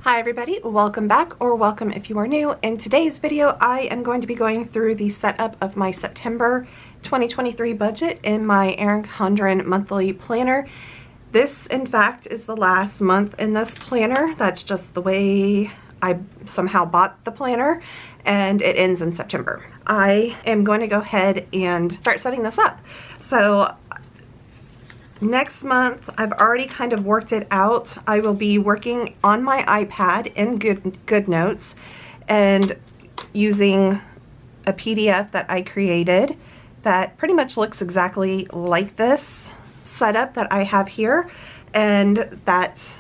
Hi everybody, welcome back, or welcome if you are new. In today's video, I am going to be going through the setup of my September 2023 budget in my Erin Condren Monthly planner. This, in fact, is the last month in this planner. That's just the way I somehow bought the planner, and it ends in September. I am going to go ahead and start setting this up. So next month, I've already kind of worked it out. I will be working on my iPad in GoodNotes and using a PDF that I created that pretty much looks exactly like this setup that I have here, and that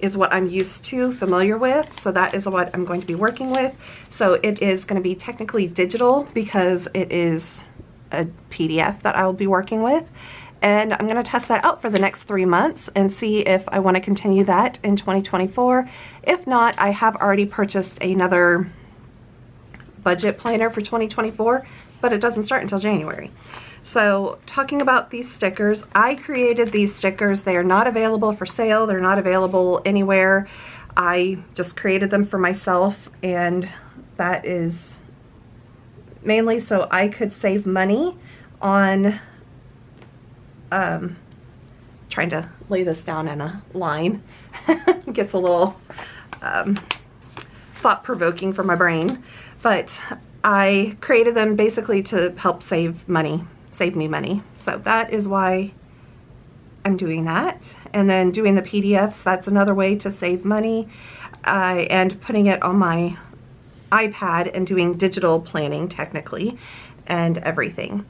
is what I'm used to, familiar with, so that is what I'm going to be working with. So it is going to be technically digital because it is a PDF that I will be working with. And I'm going to test that out for the next 3 months and see if I want to continue that in 2024. If not, I have already purchased another budget planner for 2024, but it doesn't start until January. So talking about these stickers, I created these stickers. They are not available for sale. They're not available anywhere. I just created them for myself, and that is mainly so I could save money on trying to lay this down in a line. Gets a little thought-provoking for my brain, but I created them basically to help save me money. So that is why I'm doing that. And then doing the PDFs, that's another way to save money, and putting it on my iPad and doing digital planning technically and everything.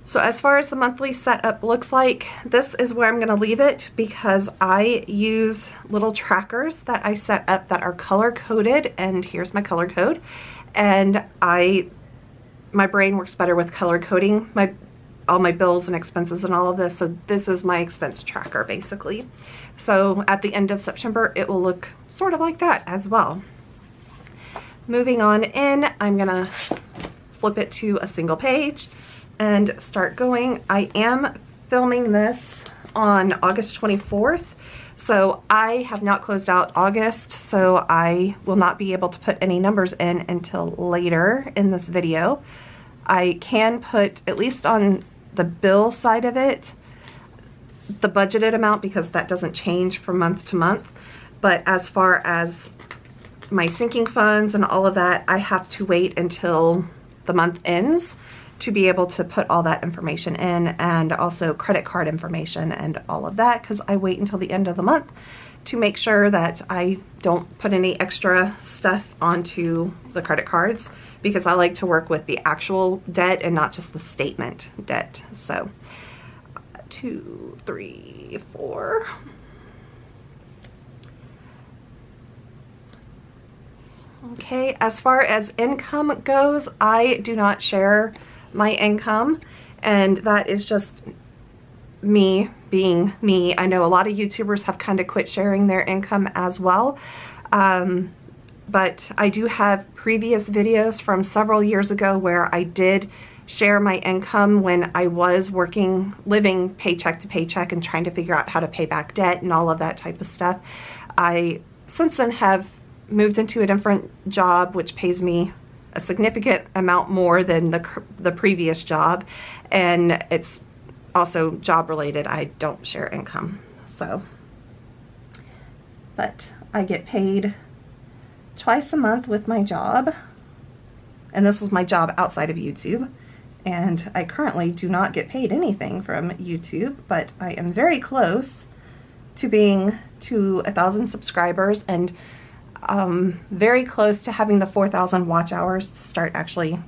So as far as the monthly setup looks like, this is where I'm going to leave it because I use little trackers that I set up that are color coded, and here's my color code. And my brain works better with color coding all my bills and expenses and all of this. So this is my expense tracker basically. So at the end of September, it will look sort of like that as well. Moving on in, I'm going to flip it to a single page and start going. I am filming this on August 24th, so I have not closed out August, so I will not be able to put any numbers in until later in this video. I can put, at least on the bill side of it, the budgeted amount, because that doesn't change from month to month. But as far as my sinking funds and all of that, I have to wait until the month ends to be able to put all that information in, and also credit card information and all of that, because I wait until the end of the month to make sure that I don't put any extra stuff onto the credit cards, because I like to work with the actual debt and not just the statement debt. So 2, 3, 4. Okay, as far as income goes, I do not share my income, and that is just me being me. I know a lot of YouTubers have kind of quit sharing their income as well, but I do have previous videos from several years ago where I did share my income when I was living paycheck to paycheck and trying to figure out how to pay back debt and all of that type of stuff. I since then have moved into a different job which pays me a significant amount more than the previous job, and it's also job related. I don't share income, so, but I get paid twice a month with my job, and this is my job outside of YouTube, and I currently do not get paid anything from YouTube, but I am very close to being to 1,000 subscribers, and very close to having the 4,000 watch hours to start actually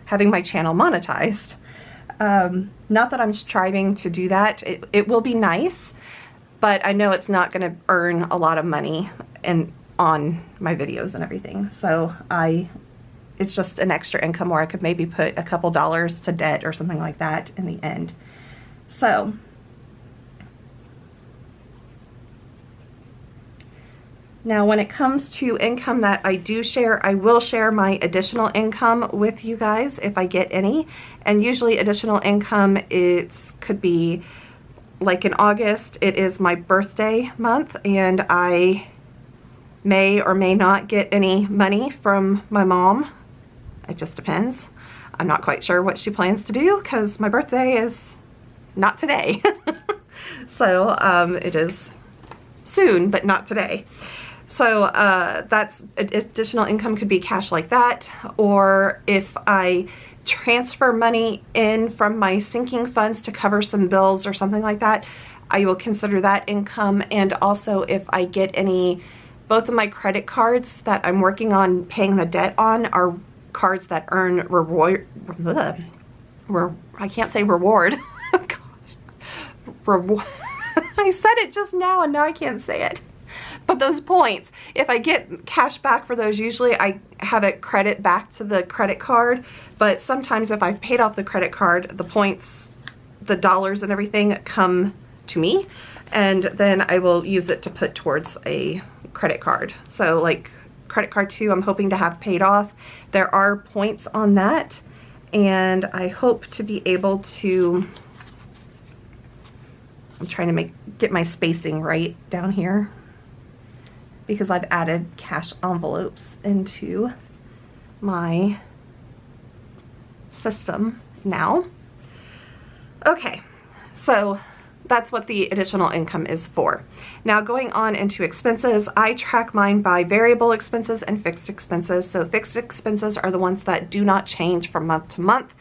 having my channel monetized. Not that I'm striving to do that. It will be nice, but I know it's not going to earn a lot of money on my videos and everything. So it's just an extra income where I could maybe put a couple dollars to debt or something like that in the end. So now, when it comes to income that I do share, I will share my additional income with you guys if I get any. And usually additional income, could be like in August, it is my birthday month, and I may or may not get any money from my mom. It just depends. I'm not quite sure what she plans to do because my birthday is not today. So it is soon, but not today. So that's additional income, could be cash like that, or if I transfer money in from my sinking funds to cover some bills or something like that, I will consider that income. And also if I get any, both of my credit cards that I'm working on paying the debt on are cards that earn reward, I can't say reward. Gosh. Reward. I said it just now and now I can't say it. But those points, if I get cash back for those, usually I have it credit back to the credit card. But sometimes if I've paid off the credit card, the points, the dollars and everything come to me. And then I will use it to put towards a credit card. So like credit card 2, I'm hoping to have paid off. There are points on that. And I hope to be able to, I'm trying to get my spacing right down here, because I've added cash envelopes into my system now. Okay, so that's what the additional income is for. Now going on into expenses, I track mine by variable expenses and fixed expenses. So fixed expenses are the ones that do not change from month to month.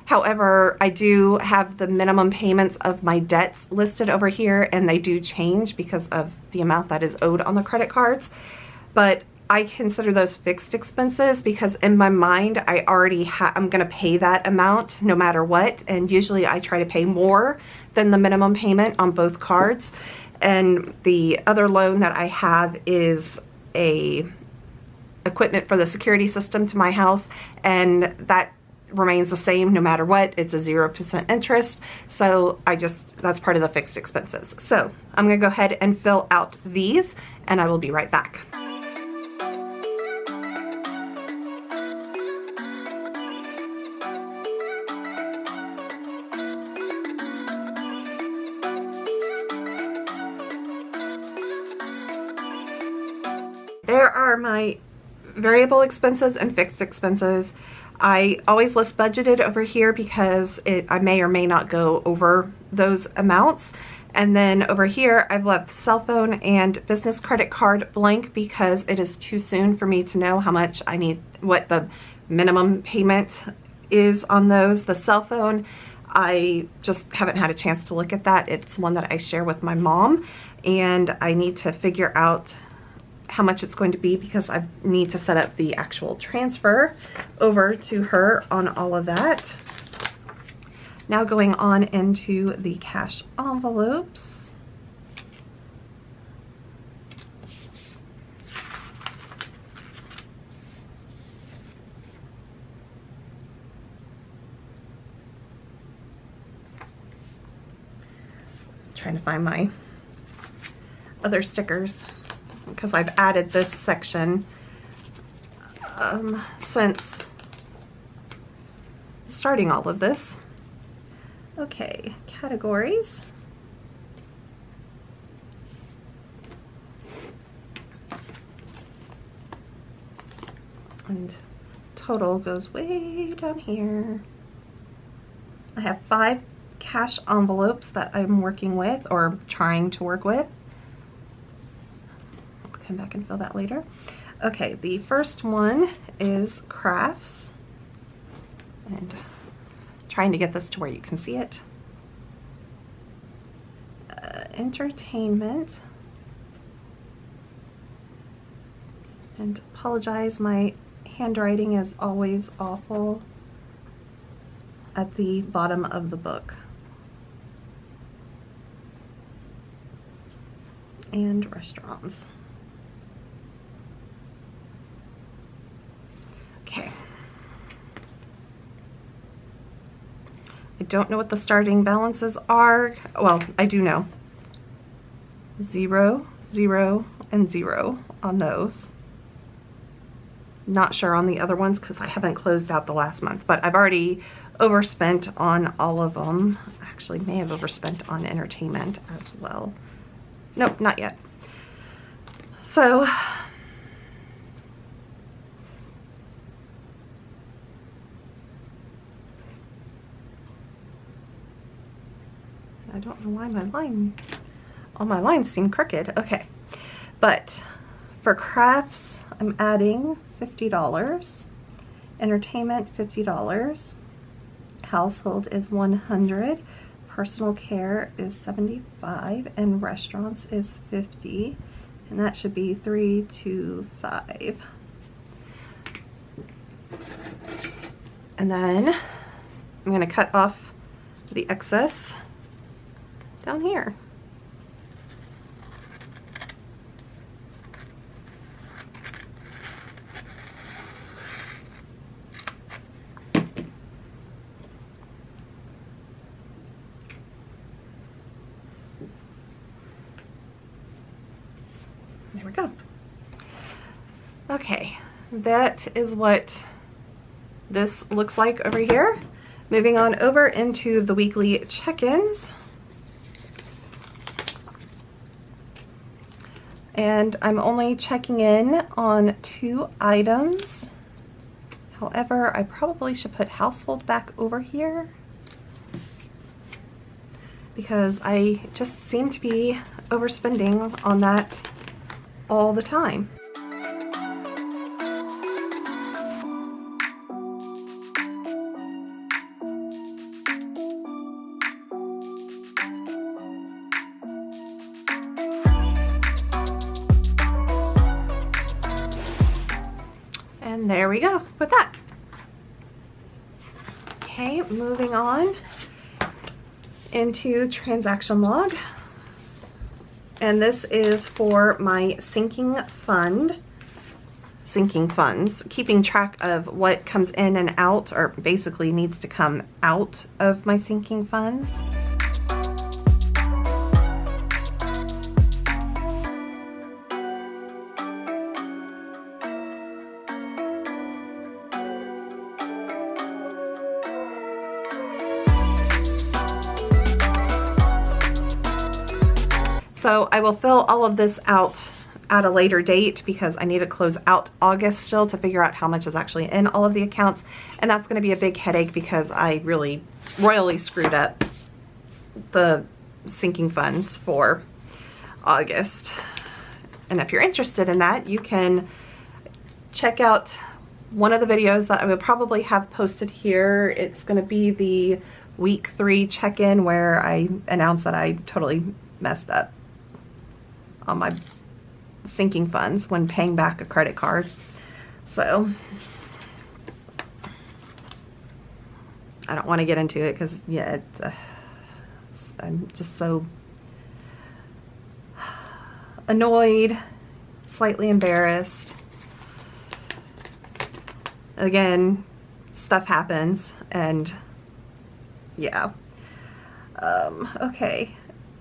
However, I do have the minimum payments of my debts listed over here, and they do change because of the amount that is owed on the credit cards. But I consider those fixed expenses because in my mind, I already I'm going to pay that amount no matter what. And usually I try to pay more than the minimum payment on both cards. And the other loan that I have is a equipment for the security system to my house, and that remains the same no matter what. It's a 0% interest. So that's part of the fixed expenses. So I'm going to go ahead and fill out these, and I will be right back. There are my variable expenses and fixed expenses. I always list budgeted over here because I may or may not go over those amounts. And then over here, I've left cell phone and business credit card blank because it is too soon for me to know how much I need, what the minimum payment is on those. The cell phone, I just haven't had a chance to look at that. It's one that I share with my mom, and I need to figure out how much it's going to be because I need to set up the actual transfer over to her on all of that. Now going on into the cash envelopes. Trying to find my other stickers, because I've added this section since starting all of this. Okay, categories. And total goes way down here. I have 5 cash envelopes that I'm working with or trying to work with. Come back and fill that later. Okay, the first one is crafts, and trying to get this to where you can see it. Entertainment, and apologize, my handwriting is always awful at the bottom of the book. And restaurants. Okay. I don't know what the starting balances are. Well, I do know. 0, 0, and 0 on those. Not sure on the other ones because I haven't closed out the last month, but I've already overspent on all of them. Actually, may have overspent on entertainment as well. Nope, not yet. So don't know why all my lines seem crooked. Okay, but for crafts, I'm adding $50. Entertainment, $50. Household is $100. Personal care is $75, and restaurants is $50, and that should be $325. And then I'm going to cut off the excess down here. There we go. Okay, that is what this looks like over here. Moving on over into the weekly check-ins. And I'm only checking in on 2 items. However, I probably should put household back over here because I just seem to be overspending on that all the time. And there we go with that. Okay, moving on into transaction log. And this is for my sinking funds, keeping track of what comes in and out, or basically needs to come out of my sinking funds. So I will fill all of this out at a later date because I need to close out August still to figure out how much is actually in all of the accounts. And that's going to be a big headache because I really royally screwed up the sinking funds for August. And if you're interested in that, you can check out one of the videos that I will probably have posted here. It's going to be the week 3 check-in where I announced that I totally messed up on my sinking funds when paying back a credit card. So I don't want to get into it because, yeah, I'm just so annoyed, slightly embarrassed. Again, stuff happens, and yeah. Okay.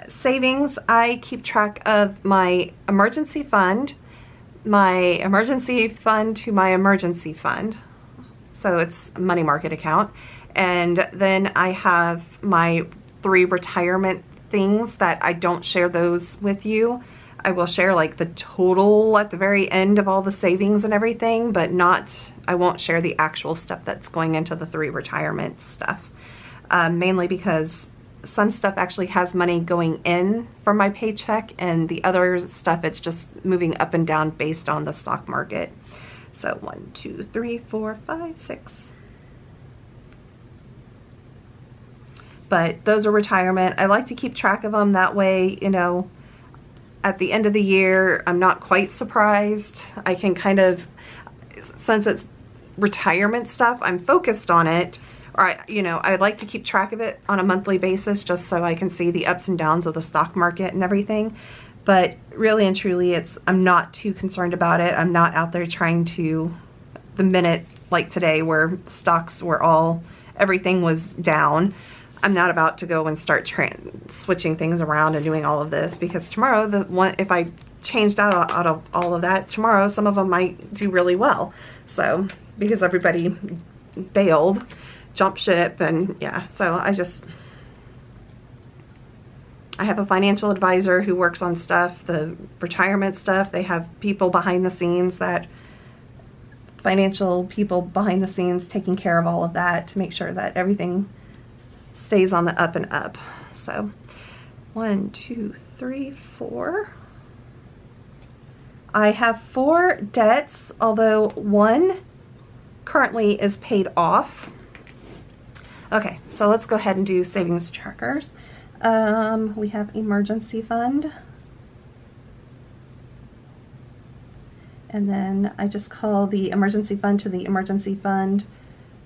Savings, I keep track of my emergency fund, to my emergency fund. So it's a money market account. And then I have my 3 retirement things that I don't share those with you. I will share like the total at the very end of all the savings and everything, but I won't share the actual stuff that's going into the 3 retirement stuff. Mainly because some stuff actually has money going in from my paycheck, and the other stuff, it's just moving up and down based on the stock market. So 1, 2, 3, 4, 5, 6. But those are retirement. I like to keep track of them. That way, you know, at the end of the year, I'm not quite surprised. I can kind of, since it's retirement stuff, I'm focused on it. Or I like to keep track of it on a monthly basis just so I can see the ups and downs of the stock market and everything. But really and truly, I'm not too concerned about it. I'm not out there trying to, the minute like today where stocks were everything was down, I'm not about to go and start switching things around and doing all of this, because tomorrow, if I changed out of all of that, tomorrow some of them might do really well. So, because everybody bailed, jump ship, and yeah, so I have a financial advisor who works on stuff, the retirement stuff. They have people behind the scenes, financial people behind the scenes taking care of all of that to make sure that everything stays on the up and up. So 1, 2, 3, 4. I have 4 debts, although one currently is paid off. Okay, so let's go ahead and do savings trackers. We have emergency fund. And then I just call the emergency fund to the emergency fund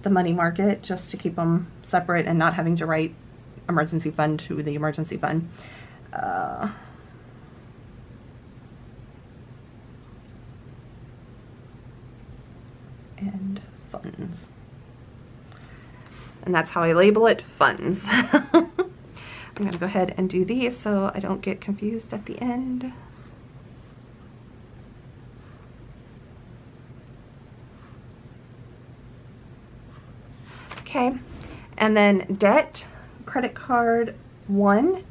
the money market, just to keep them separate and not having to write emergency fund to the emergency fund. And funds. And that's how I label it, funds. I'm going to go ahead and do these so I don't get confused at the end. Okay, and then debt, credit card 1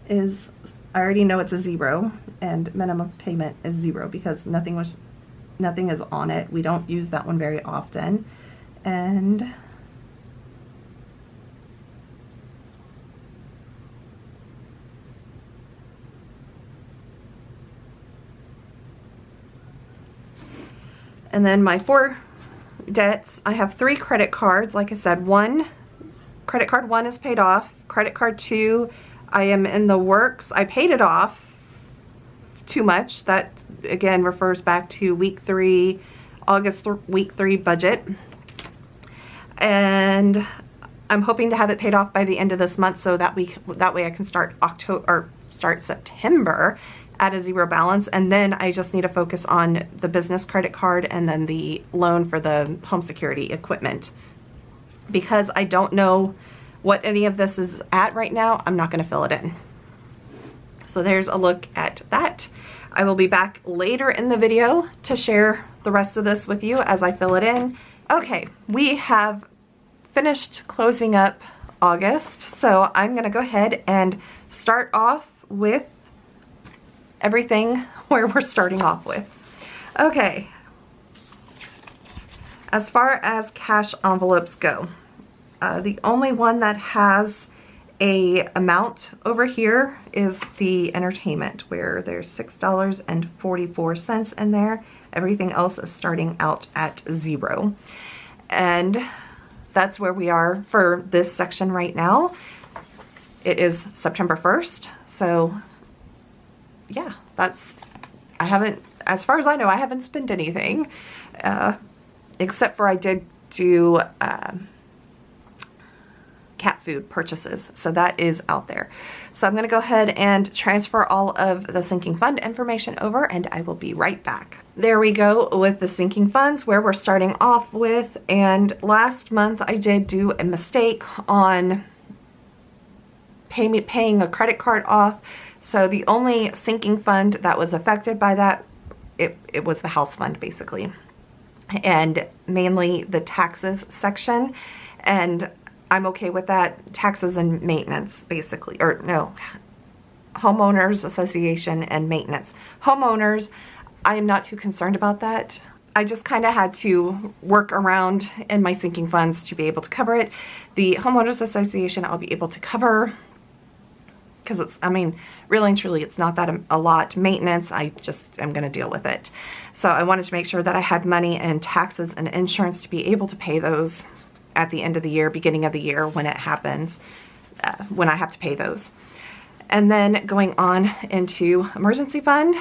is, I already know it's a 0, and minimum payment is 0 because nothing is on it. We don't use that one very often. And then my 4 debts, I have 3 credit cards. Like I said, credit card 1 is paid off. Credit card 2, I am in the works. I paid it off too much. That again refers back to week 3, week 3 budget. And I'm hoping to have it paid off by the end of this month, so that way I can start September at a 0 balance. And then I just need to focus on the business credit card and then the loan for the home security equipment. Because I don't know what any of this is at right now, I'm not going to fill it in. So there's a look at that. I will be back later in the video to share the rest of this with you as I fill it in. Okay, we have finished closing up August, so I'm going to go ahead and start off with everything where we're starting off with. Okay, as far as cash envelopes go, the only one that has a amount over here is the entertainment, where there's $6.44 in there. Everything else is starting out at 0. And that's where we are for this section right now. It is September 1st, so yeah, as far as I know, I haven't spent anything, except for I did do cat food purchases, so that is out there. So I'm going to go ahead and transfer all of the sinking fund information over, and I will be right back. There we go with the sinking funds, where we're starting off with. And last month I did do a mistake on paying a credit card off. So the only sinking fund that was affected by that, it was the house fund basically, and mainly the taxes section. And I'm okay with that. Taxes and maintenance basically, or no, homeowners association and maintenance. Homeowners, I am not too concerned about that. I just kind of had to work around in my sinking funds to be able to cover it. The homeowners association I'll be able to cover, because it's, I mean, really and truly, it's not that a lot. Maintenance, I just am going to deal with it. So I wanted to make sure that I had money and taxes and insurance to be able to pay those at the end of the year, beginning of the year, when it happens, when I have to pay those. And then going on into emergency fund.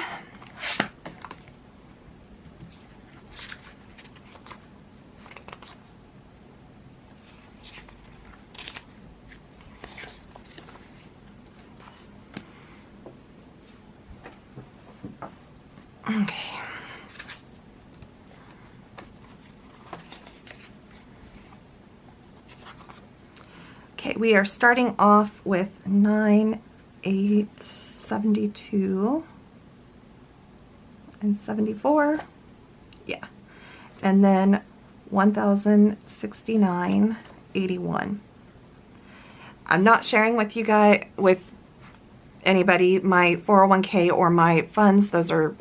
Okay. Okay, we are starting off with 9,872 and 74. Yeah. And then 1,069.81. I'm not sharing with you guys, with anybody, my 401k or my funds. Those are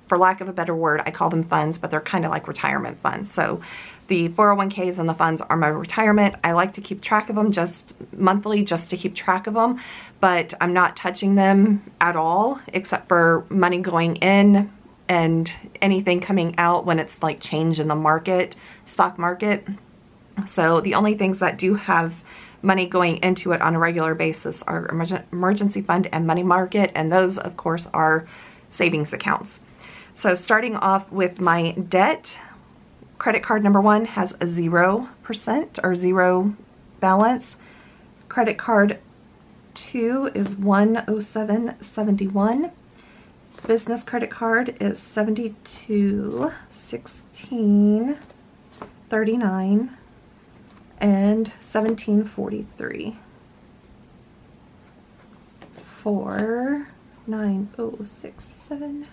for lack of a better word, I call them funds, but they're kind of like retirement funds. So the 401ks and the funds are my retirement. I like to keep track of them just monthly, just to keep track of them, but I'm not touching them at all, except for money going in and anything coming out when it's like change in the market, stock market. So the only things that do have money going into it on a regular basis are emergency fund and money market, and those of course are savings accounts. So starting off with my debt, credit card number 1 has a 0% or 0 balance. Credit card 2 is 107.71. Business credit card is 72.16.39 and 17.43. 49067.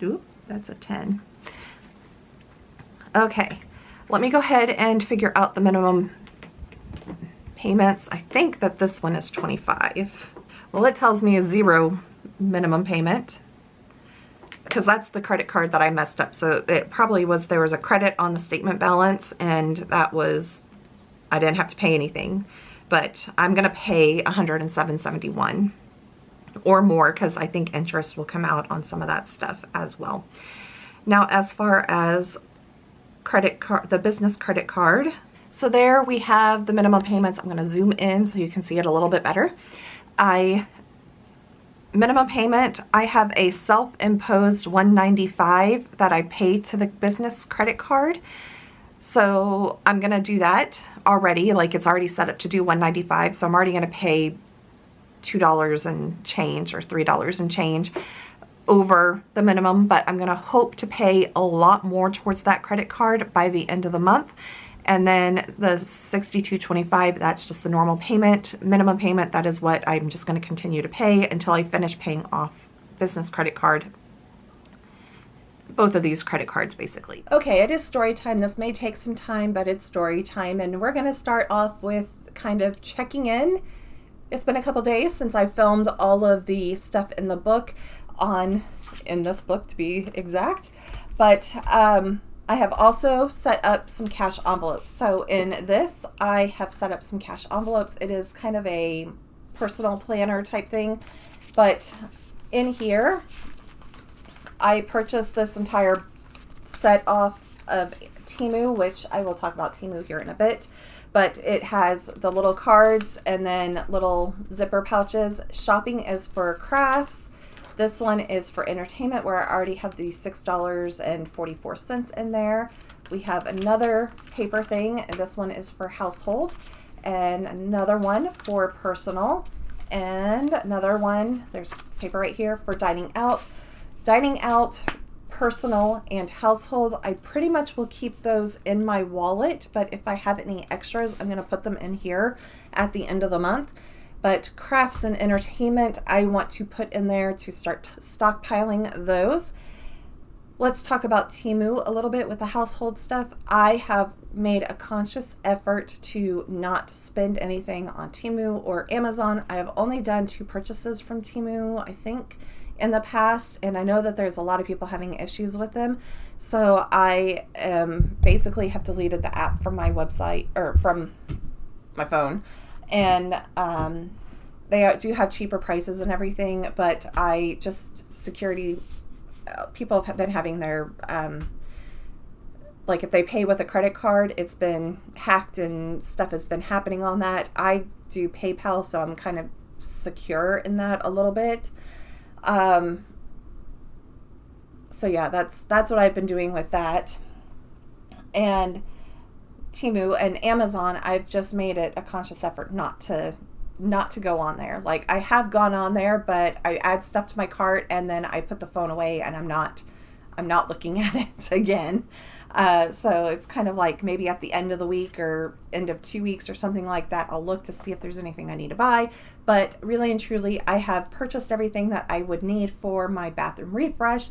Oop, that's a 10. Okay, let me go ahead and figure out the minimum payments. I think that this one is 25. Well, it tells me a 0 minimum payment because that's the credit card that I messed up. So it probably was, there was a credit on the statement balance, and that was, I didn't have to pay anything, but I'm going to pay $107.71 or more because I think interest will come out on some of that stuff as well. Now, as far as credit card, the business credit card, so there we have the minimum payments. I'm going to zoom in so you can see it a little bit better. Minimum payment, I have a self-imposed $195 that I pay to the business credit card. So I'm going to do that already, like it's already set up to do $195. So I'm already going to pay $2 and change or $3 and change over the minimum, but I'm going to hope to pay a lot more towards that credit card by the end of the month. And then the $62.25, that's just the normal payment, minimum payment. That is what I'm just going to continue to pay until I finish paying off business credit card. Both of these credit cards, basically. Okay, it is story time. This may take some time, but it's story time. And we're going to start off with kind of checking in. It's been a couple days since I filmed all of the stuff in the book in this book to be exact. But I have also set up some cash envelopes. So in this, I have set up some cash envelopes. It is kind of a personal planner type thing. But in here, I purchased this entire set off of Temu, which I will talk about Temu here in a bit. But it has the little cards and then little zipper pouches. Shopping is for crafts. This one is for entertainment, where I already have the $6.44 in there. We have another paper thing, and this one is for household. And another one for personal. And another one, there's paper right here, for dining out. Dining out, personal, and household. I pretty much will keep those in my wallet, but if I have any extras, I'm going to put them in here at the end of the month. But crafts and entertainment, I want to put in there to start stockpiling those. Let's talk about Temu a little bit with the household stuff. I have made a conscious effort to not spend anything on Temu or Amazon. I have only done 2 purchases from Temu, I think, in the past, and I know that there's a lot of people having issues with them. So I basically have deleted the app from my website, or from my phone. And they do have cheaper prices and everything, but I just, security, people have been having their, like if they pay with a credit card, it's been hacked and stuff has been happening on that. I do PayPal, so I'm kind of secure in that a little bit. So yeah, that's what I've been doing with that. And Temu and Amazon, I've just made it a conscious effort not to go on there. Like, I have gone on there, but I add stuff to my cart and then I put the phone away and I'm not looking at it again. So it's kind of like maybe at the end of the week or end of 2 weeks or something like that, I'll look to see if there's anything I need to buy. But really and truly, I have purchased everything that I would need for my bathroom refresh.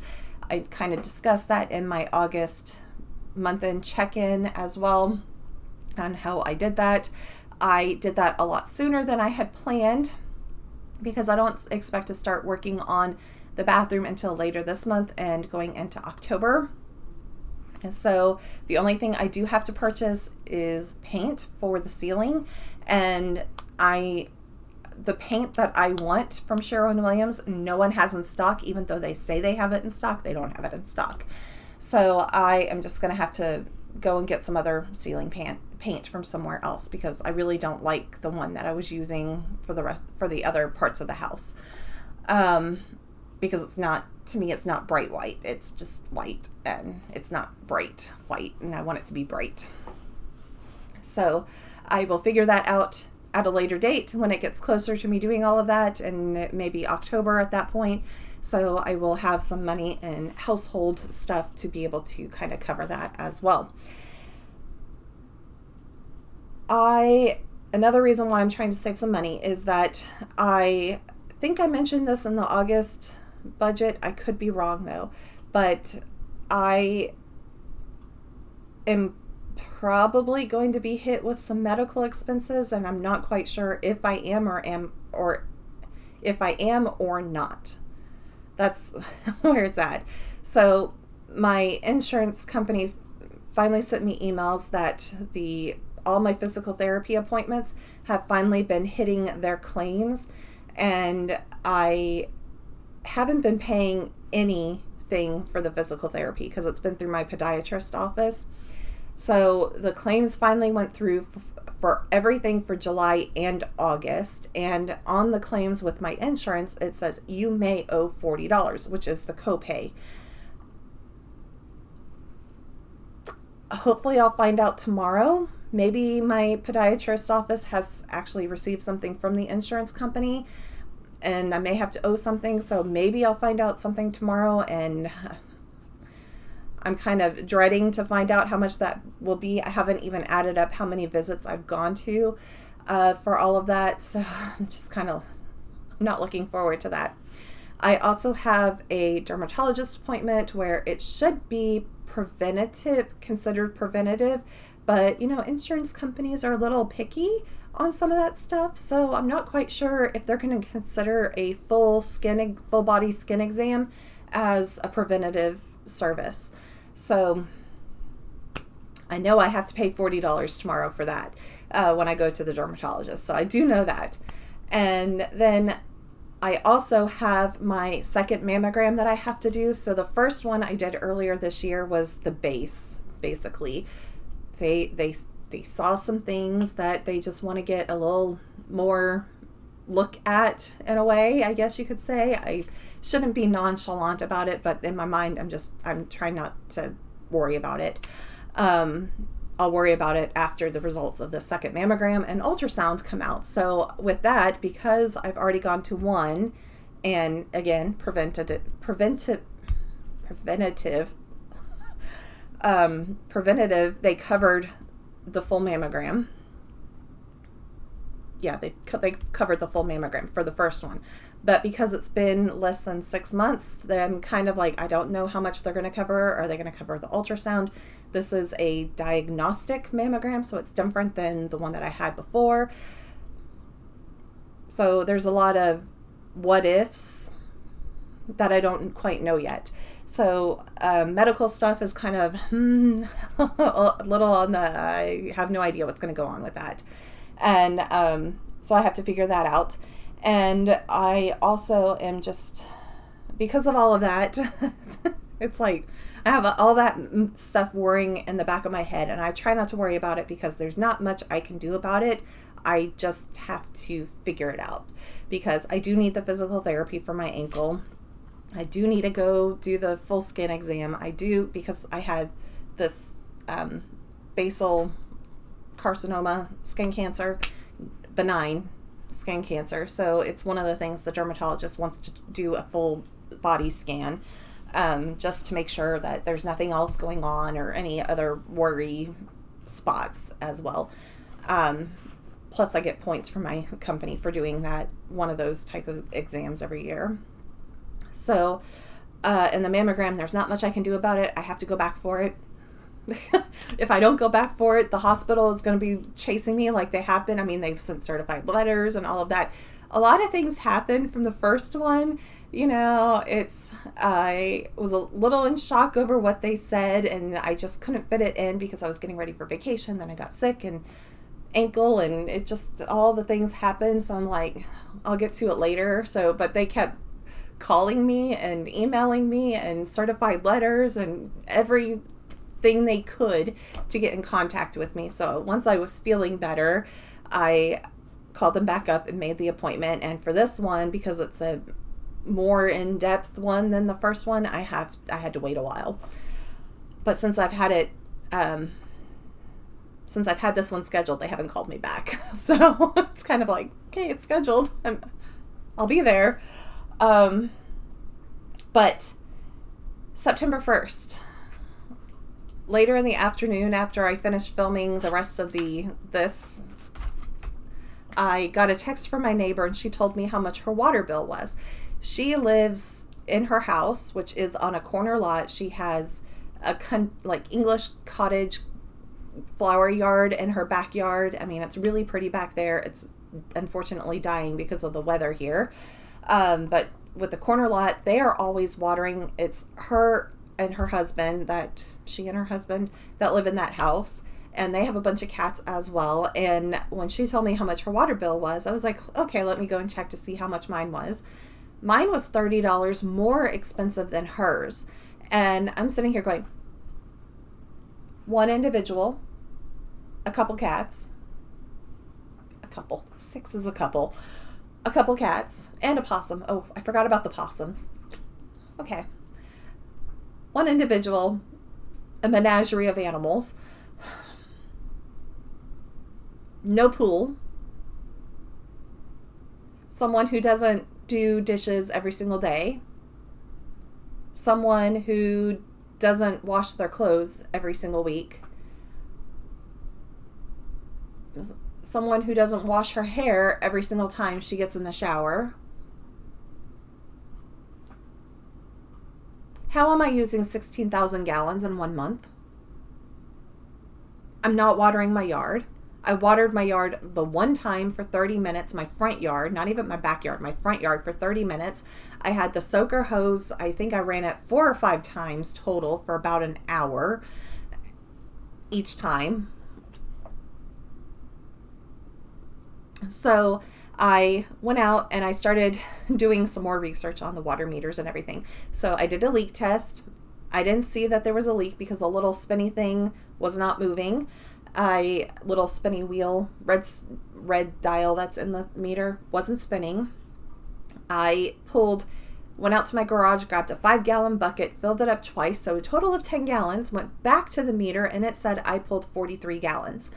I kind of discussed that in my August month-end check-in as well on how I did that. I did that a lot sooner than I had planned because I don't expect to start working on the bathroom until later this month and going into October. And so the only thing I do have to purchase is paint for the ceiling, and the paint that I want from Sherwin-Williams, no one has in stock. Even though they say they have it in stock, they don't have it in stock. So I am just going to have to go and get some other ceiling paint from somewhere else, because I really don't like the one that I was using for the other parts of the house. Because it's not, to me, it's not bright white. It's just white, and it's not bright white, and I want it to be bright. So I will figure that out at a later date when it gets closer to me doing all of that, and it may be October at that point. So I will have some money in household stuff to be able to kind of cover that as well. Another reason why I'm trying to save some money is that I think I mentioned this in the August budget. I could be wrong though, but I am probably going to be hit with some medical expenses, and I'm not quite sure if I am or not. That's where it's at. So my insurance company finally sent me emails that all my physical therapy appointments have finally been hitting their claims, and I haven't been paying anything for the physical therapy because it's been through my podiatrist office. So the claims finally went through for everything for July and August, and on the claims with my insurance it says you may owe $40, which is the copay. Hopefully I'll find out tomorrow. Maybe my podiatrist office has actually received something from the insurance company, and I may have to owe something, so maybe I'll find out something tomorrow, and I'm kind of dreading to find out how much that will be. I haven't even added up how many visits I've gone to for all of that, so I'm just kind of not looking forward to that. I also have a dermatologist appointment where it should be considered preventative, but insurance companies are a little picky on some of that stuff, so I'm not quite sure if they're going to consider a full body skin exam as a preventative service. So I know I have to pay $40 tomorrow for that when I go to the dermatologist. So I do know that. And then I also have my second mammogram that I have to do. So the first one I did earlier this year was the base, basically. They saw some things that they just want to get a little more look at, in a way, I guess you could say. I shouldn't be nonchalant about it, but in my mind I'm trying not to worry about it. I'll worry about it after the results of the second mammogram and ultrasound come out. So with that, because I've already gone to one, and again, preventative, they covered the full mammogram. Yeah, they covered the full mammogram for the first one. But because it's been less than 6 months, then I'm kind of like, I don't know how much they're going to cover. Are they going to cover the ultrasound? This is a diagnostic mammogram, so it's different than the one that I had before. So there's a lot of what ifs that I don't quite know yet. So medical stuff is kind of a little on the, I have no idea what's going to go on with that. And so I have to figure that out. And I also am just, because of all of that, it's like I have all that stuff worrying in the back of my head, and I try not to worry about it because there's not much I can do about it. I just have to figure it out, because I do need the physical therapy for my ankle. I do need to go do the full skin exam. I do, because I had this basal carcinoma skin cancer, benign skin cancer. So it's one of the things the dermatologist wants to do a full body scan, just to make sure that there's nothing else going on or any other worry spots as well. Plus I get points from my company for doing that, one of those type of exams every year. So in the mammogram, there's not much I can do about it. I have to go back for it. If I don't go back for it, the hospital is going to be chasing me like they have been. I mean, they've sent certified letters and all of that. A lot of things happened from the first one. I was a little in shock over what they said, and I just couldn't fit it in because I was getting ready for vacation. Then I got sick and ankle, and it just, all the things happened. So I'm like, I'll get to it later. But they kept calling me and emailing me and certified letters and everything they could to get in contact with me. So once I was feeling better, I called them back up and made the appointment. And for this one, because it's a more in-depth one than the first one, I had to wait a while. But since I've had this one scheduled, they haven't called me back. So it's kind of like, okay, it's scheduled. I'll be there. But September 1st, later in the afternoon, after I finished filming the rest of this, I got a text from my neighbor, and she told me how much her water bill was. She lives in her house, which is on a corner lot. She has a English cottage flower yard in her backyard. I mean, it's really pretty back there. It's unfortunately dying because of the weather here. But with the corner lot, they are always watering. It's her and her husband that live in that house, and they have a bunch of cats as well. And when she told me how much her water bill was, I was like, okay, let me go and check to see how much mine was. Mine was $30 more expensive than hers. And I'm sitting here going, one individual, a couple cats, six is a couple cats, and a possum. Oh, I forgot about the possums. Okay. One individual, a menagerie of animals, no pool, someone who doesn't do dishes every single day, someone who doesn't wash their clothes every single week, someone who doesn't wash her hair every single time she gets in the shower. How am I using 16,000 gallons in 1 month? I'm not watering my yard. I watered my yard the one time for 30 minutes, my front yard, not even my backyard, my front yard for 30 minutes. I had the soaker hose. I think I ran it 4 or 5 times total for about an hour each time. So I went out and I started doing some more research on the water meters and everything. So I did a leak test. I didn't see that there was a leak because a little spinny thing was not moving. Little spinny wheel, red dial that's in the meter wasn't spinning. I went out to my garage, grabbed a 5-gallon bucket, filled it up twice, so a total of 10 gallons, went back to the meter, and it said I pulled 43 gallons.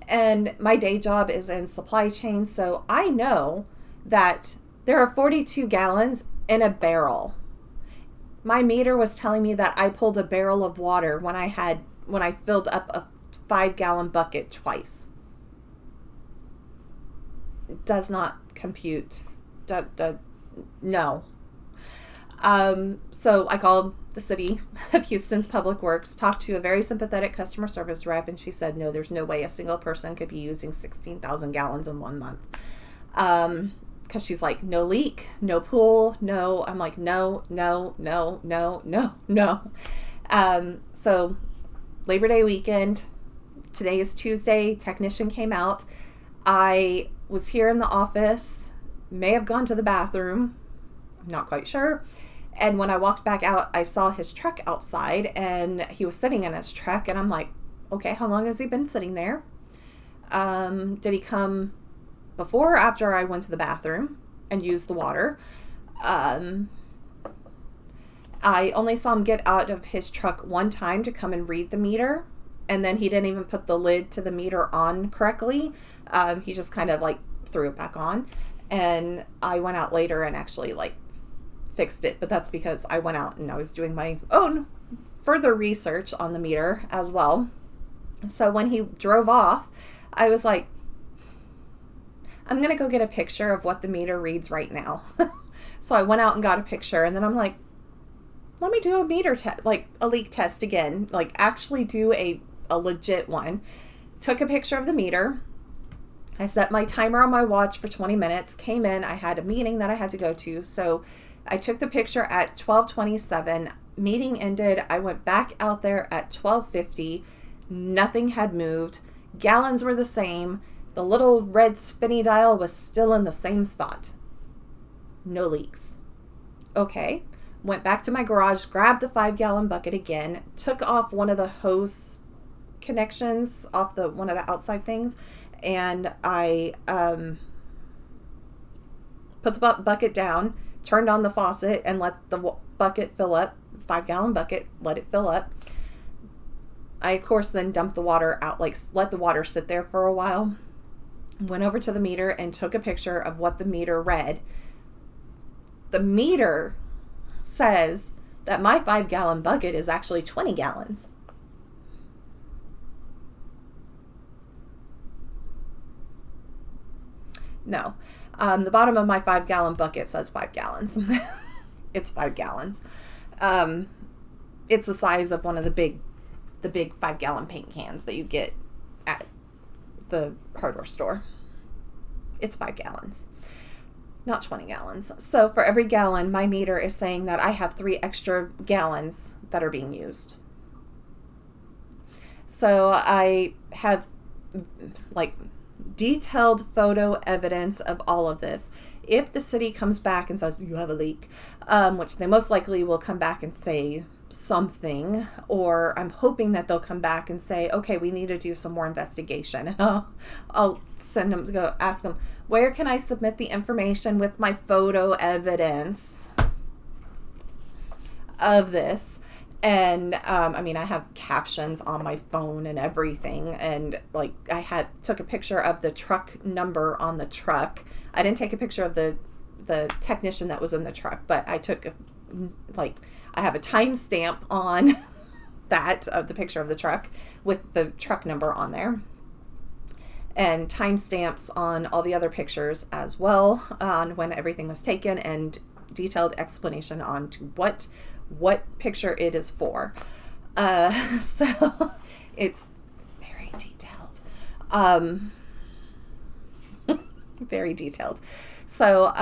And my day job is in supply chain, so I know that there are 42 gallons in a barrel. My meter was telling me that I pulled a barrel of water when I filled up a 5-gallon bucket twice. It does not compute. No. So I called the city of Houston's Public Works, talked to a very sympathetic customer service rep, and she said, no, there's no way a single person could be using 16,000 gallons in 1 month. Because she's like, no leak, no pool, no. I'm like, no. So Labor Day weekend, today is Tuesday, technician came out. I was here in the office, may have gone to the bathroom, I'm not quite sure. And when I walked back out, I saw his truck outside, and he was sitting in his truck, and I'm like, okay, how long has he been sitting there? Did he come before or after I went to the bathroom and used the water? I only saw him get out of his truck one time to come and read the meter, and then he didn't even put the lid to the meter on correctly. He just kind of like threw it back on, and I went out later and actually fixed it, but that's because I went out and I was doing my own further research on the meter as well. So when he drove off, I was like, I'm gonna go get a picture of what the meter reads right now. So I went out and got a picture, and then I'm like, let me do a meter test, like a leak test again, like actually do a legit one. Took a picture of the meter. I set my timer on my watch for 20 minutes, came in, I had a meeting that I had to go to. So I took the picture at 12:27, meeting ended. I went back out there at 12:50. Nothing had moved. Gallons were the same. The little red spinny dial was still in the same spot. No leaks. Okay. Went back to my garage, grabbed the 5-gallon bucket again, took off one of the hose connections off one of the outside things, and I put the bucket down, turned on the faucet, and let the bucket fill up. 5-gallon bucket, let it fill up. I, of course, then dumped the water out, like let the water sit there for a while. Went over to the meter and took a picture of what the meter read. The meter says that my 5-gallon bucket is actually 20 gallons. No. The bottom of my 5-gallon bucket says 5 gallons. It's 5 gallons. It's the size of one of the big 5-gallon paint cans that you get at the hardware store. It's 5 gallons, not 20 gallons. So for every gallon, my meter is saying that I have 3 extra gallons that are being used. So I have like detailed photo evidence of all of this. If the city comes back and says you have a leak, which they most likely will come back and say something, or I'm hoping that they'll come back and say, okay, we need to do some more investigation. I'll send them to go ask them, where can I submit the information with my photo evidence of this? And I mean, I have captions on my phone and everything, and like I took a picture of the truck number on the truck. I didn't take a picture of the technician that was in the truck, but I took I have a timestamp on that of the picture of the truck with the truck number on there, and timestamps on all the other pictures as well on when everything was taken, and detailed explanation on what picture it is for. So it's very detailed. Very detailed. So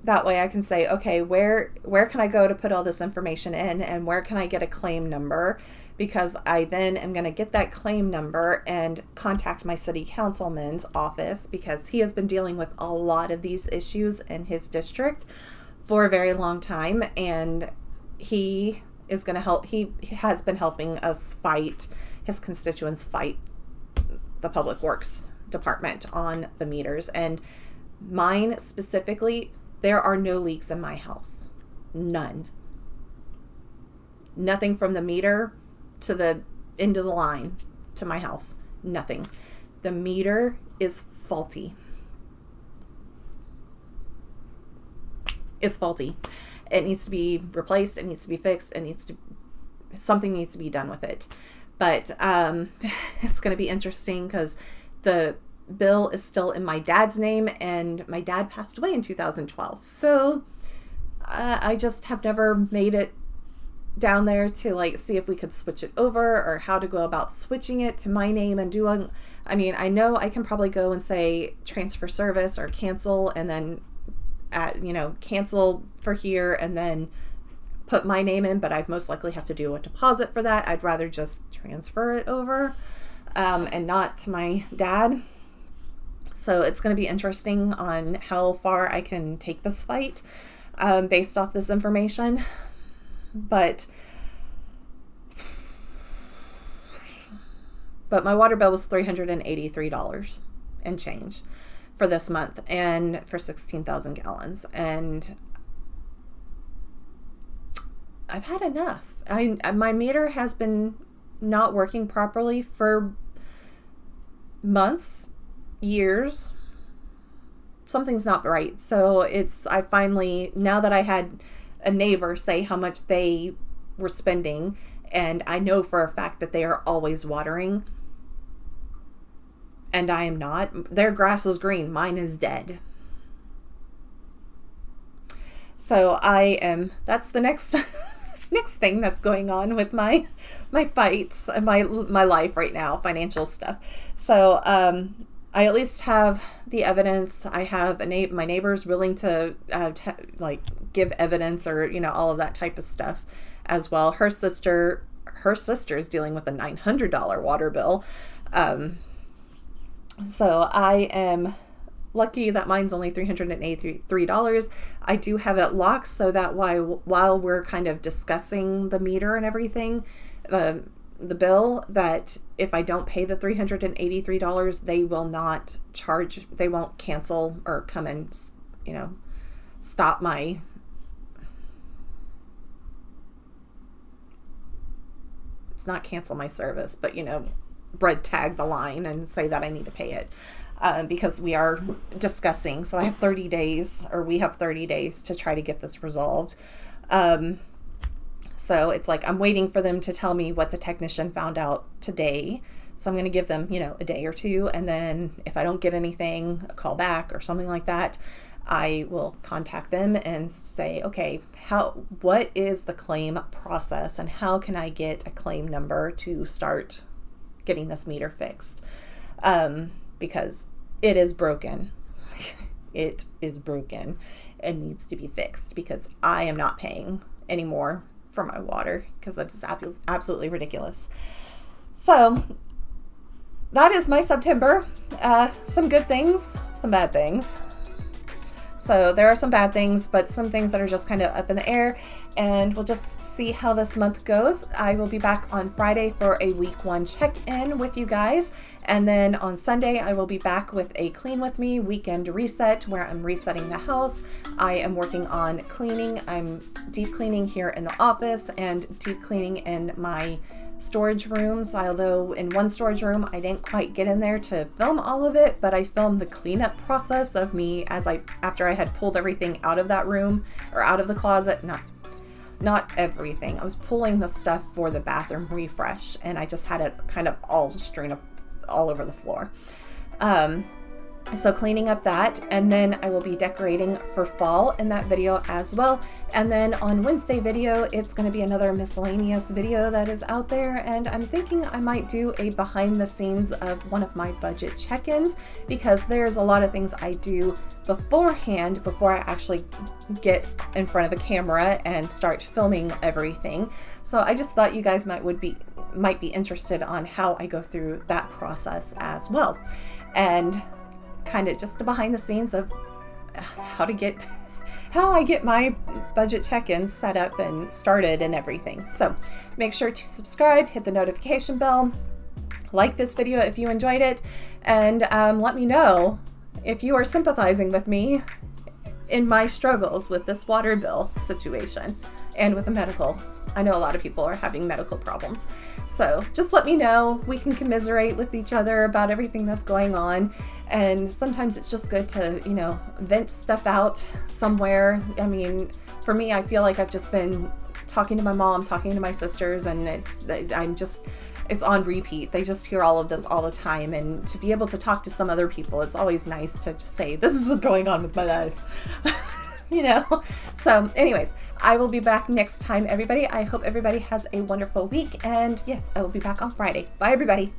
that way I can say, okay, where can I go to put all this information in, and where can I get a claim number? Because I then am going to get that claim number and contact my city councilman's office, because he has been dealing with a lot of these issues in his district for a very long time, and he is going to help. He has been helping us fight, his constituents fight the public works department on the meters. And mine specifically, there are no leaks in my house. None. Nothing from the meter to the end of the line to my house. Nothing. The meter is faulty. It's faulty. It needs to be replaced. It needs to be fixed. Something needs to be done with it. But it's going to be interesting because the bill is still in my dad's name, and my dad passed away in 2012. So I just have never made it down there to see if we could switch it over, or how to go about switching it to my name and doing. I mean, I know I can probably go and say transfer service or cancel, and then cancel for here and then put my name in, but I'd most likely have to do a deposit for that. I'd rather just transfer it over and not to my dad. So it's going to be interesting on how far I can take this fight based off this information. But my water bill was $383 and change for this month, and for 16,000 gallons. And I've had enough. My meter has been not working properly for months, years. Something's not right. So I finally, now that I had a neighbor say how much they were spending, and I know for a fact that they are always watering, and I am not. Their grass is green. Mine is dead. So that's the next next thing that's going on with my fights and my life right now, financial stuff. So I at least have the evidence. I have my neighbors willing to like give evidence, or all of that type of stuff as well. Her sister is dealing with a $900 water bill. So I am lucky that mine's only $383. I do have it locked so that while we're kind of discussing the meter and everything, the bill, that if I don't pay the $383, they will not charge, they won't cancel or come and, stop my, it's not cancel my service, but, red tag the line and say that I need to pay it. Because we are discussing. So I have 30 days, or we have 30 days to try to get this resolved. So it's like I'm waiting for them to tell me what the technician found out today. So I'm going to give them, a day or two. And then if I don't get anything, a call back or something like that, I will contact them and say, okay, what is the claim process and how can I get a claim number to start getting this meter fixed? Because it is broken. It is broken and needs to be fixed, because I am not paying anymore for my water, because that's absolutely ridiculous. So that is my September. Some good things, some bad things. So there are some bad things, but some things that are just kind of up in the air, and we'll just see how this month goes. I will be back on Friday for a week 1 check-in with you guys. And then on Sunday, I will be back with a Clean With Me weekend reset, where I'm resetting the house. I am working on cleaning. I'm deep cleaning here in the office and deep cleaning in my storage rooms, although in one storage room I didn't quite get in there to film all of it, but I filmed the cleanup process of me after I had pulled everything out of that room, or out of the closet. Not everything. I was pulling the stuff for the bathroom refresh, and I just had it kind of all strewn up all over the floor. So cleaning up that, and then I will be decorating for fall in that video as well. And then on Wednesday video, it's going to be another miscellaneous video that is out there, and I'm thinking I might do a behind the scenes of one of my budget check-ins, because there's a lot of things I do beforehand before I actually get in front of a camera and start filming everything. So I just thought you guys might be interested on how I go through that process as well, and kind of just the behind the scenes of how I get my budget check-ins set up and started and everything. So make sure to subscribe, hit the notification bell, like this video if you enjoyed it, and let me know if you are sympathizing with me in my struggles with this water bill situation and with the medical. I know a lot of people are having medical problems. So just let me know. We can commiserate with each other about everything that's going on. And sometimes it's just good to, vent stuff out somewhere. I mean, for me, I feel like I've just been talking to my mom, talking to my sisters, and it's on repeat. They just hear all of this all the time. And to be able to talk to some other people, it's always nice to just say, this is what's going on with my life. So anyways, I will be back next time, everybody. I hope everybody has a wonderful week, and yes, I will be back on Friday. Bye, everybody.